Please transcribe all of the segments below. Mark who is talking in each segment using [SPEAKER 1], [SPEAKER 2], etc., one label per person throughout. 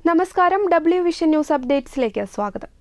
[SPEAKER 1] നമസ്കാരം, W vision news അപ്ഡേറ്റ്സിലേക്ക് സ്വാഗതം.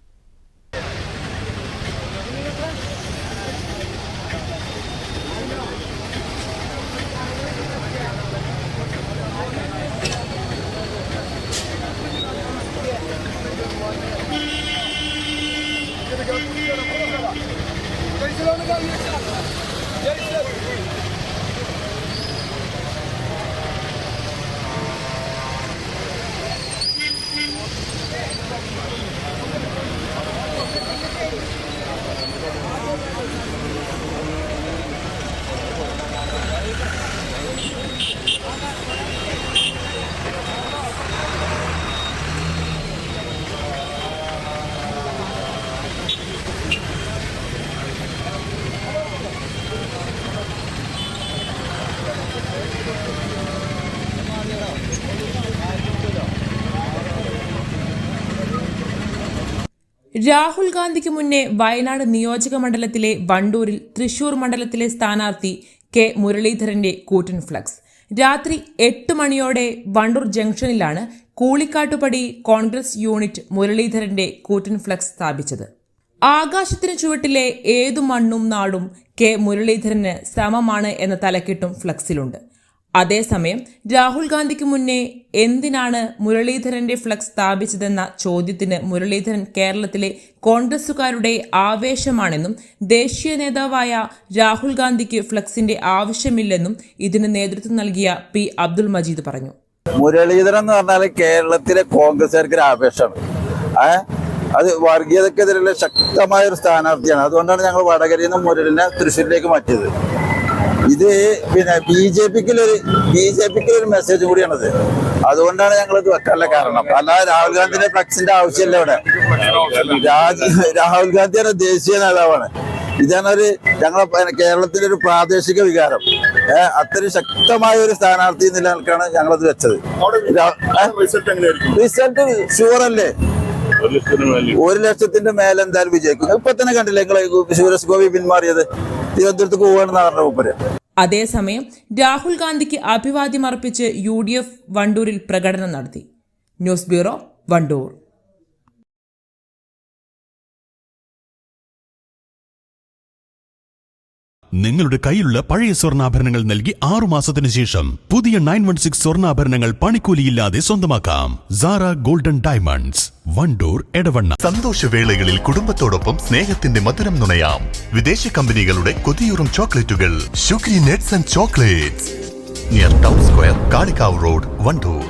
[SPEAKER 2] രാഹുൽ ഗാന്ധിക്ക് മുന്നേ വയനാട് നിയോജക മണ്ഡലത്തിലെ വണ്ടൂരിൽ തൃശൂർ മണ്ഡലത്തിലെ സ്ഥാനാർത്ഥി കെ മുരളീധരന്റെ കൂറ്റൻ ഫ്ലക്സ് രാത്രി 8 മണിയോടെ വണ്ടൂർ ജംഗ്ഷനിലാണ് കൂളിക്കാട്ടുപടി കോൺഗ്രസ് യൂണിറ്റ് മുരളീധരന്റെ കൂറ്റൻ ഫ്ലക്സ് സ്ഥാപിച്ചത്. ആകാശത്തിന് ചുവട്ടിലെ ഏതു മണ്ണും നാടും കെ മുരളീധരന് സമമാണ് എന്ന തലക്കെട്ടും ഫ്ലക്സിലുണ്ട്. അതേസമയം രാഹുൽ ഗാന്ധിക്ക് മുന്നേ എന്തിനാണ് മുരളീധരന്റെ ഫ്ലക്സ് സ്ഥാപിച്ചതെന്ന ചോദ്യത്തിന് മുരളീധരൻ കേരളത്തിലെ കോൺഗ്രസുകാരുടെ ആവേശമാണെന്നും ദേശീയ നേതാവായ രാഹുൽ ഗാന്ധിക്ക് ഫ്ലക്സിന്റെ ആവശ്യമില്ലെന്നും ഇതിന് നേതൃത്വം നൽകിയ പി അബ്ദുൾ മജീദ് പറഞ്ഞു.
[SPEAKER 3] മുരളീധരൻ എന്ന് പറഞ്ഞാൽ കേരളത്തിലെ കോൺഗ്രസുകാർക്ക് ഒരു ആവേശമാണ്. അത് വർഗീയതക്കെതിരെ ശക്തമായ ഒരു സ്ഥാനാർത്ഥിയാണ്. അതുകൊണ്ടാണ് ഞങ്ങൾ വടകരയിൽ നിന്ന് മുരളിനെ തൃശ്ശൂരിലേക്ക് മാറ്റിയത്. ഇത് പിന്നെ ബി ജെ പിക്ക് ഒരു മെസ്സേജ് കൂടിയാണത്. അതുകൊണ്ടാണ് ഞങ്ങളിത് വെക്കാനുള്ള കാരണം. അല്ലാതെ രാഹുൽ ഗാന്ധിയുടെ ഫ്ലക്സിന്റെ ആവശ്യമില്ല. ഇവിടെ രാഹുൽ ഗാന്ധിയാണ് ദേശീയ നേതാവാണ്. ഇതാണ് ഞങ്ങളെ കേരളത്തിലെ ഒരു പ്രാദേശിക വികാരം. അത്രയും ശക്തമായ ഒരു സ്ഥാനാർത്ഥി നിലനിൽക്കാണ് ഞങ്ങളത് വെച്ചത്. റിസൾട്ട് ഷുവറല്ലേ? 1 ലക്ഷത്തിന്റെ മേലെ എന്തായാലും വിജയിക്കും. ഇപ്പൊ തന്നെ കണ്ടില്ലേ നിങ്ങളെ സുരേഷ് ഗോപി പിന്മാറിയത്? തിരുവനന്തപുരത്ത് പോവുകയാണെന്ന് പറഞ്ഞ മൂപ്പര്.
[SPEAKER 2] അതേസമയം രാഹുൽ ഗാന്ധിക്ക് അഭിവാദ്യം അർപ്പിച്ച് UDF വണ്ടൂരിൽ പ്രകടനം നടത്തി. News bureau, Wandoor.
[SPEAKER 4] നിങ്ങളുടെ കയ്യിലുള്ള പഴയ സ്വർണ്ണാഭരണങ്ങൾ നൽകി 6 മാസത്തിന് ശേഷം പുതിയ 916 സ്വർണ്ണാഭരണങ്ങൾ പണിക്കൂലിയില്ലാതെ സ്വന്തമാക്കാം. Zara golden diamonds, Wandoor, Edavanna.
[SPEAKER 5] സന്തോഷവേളകളിൽ കുടുംബത്തോടൊപ്പം സ്നേഹത്തിന്റെ മധുരം നുണയാം. വിദേശ കമ്പനികളുടെ കൊതിയൂറും ചോക്ലേറ്റുകൾ. Shukri nuts and chocolates, near town square, Kalikavu road, Wandoor.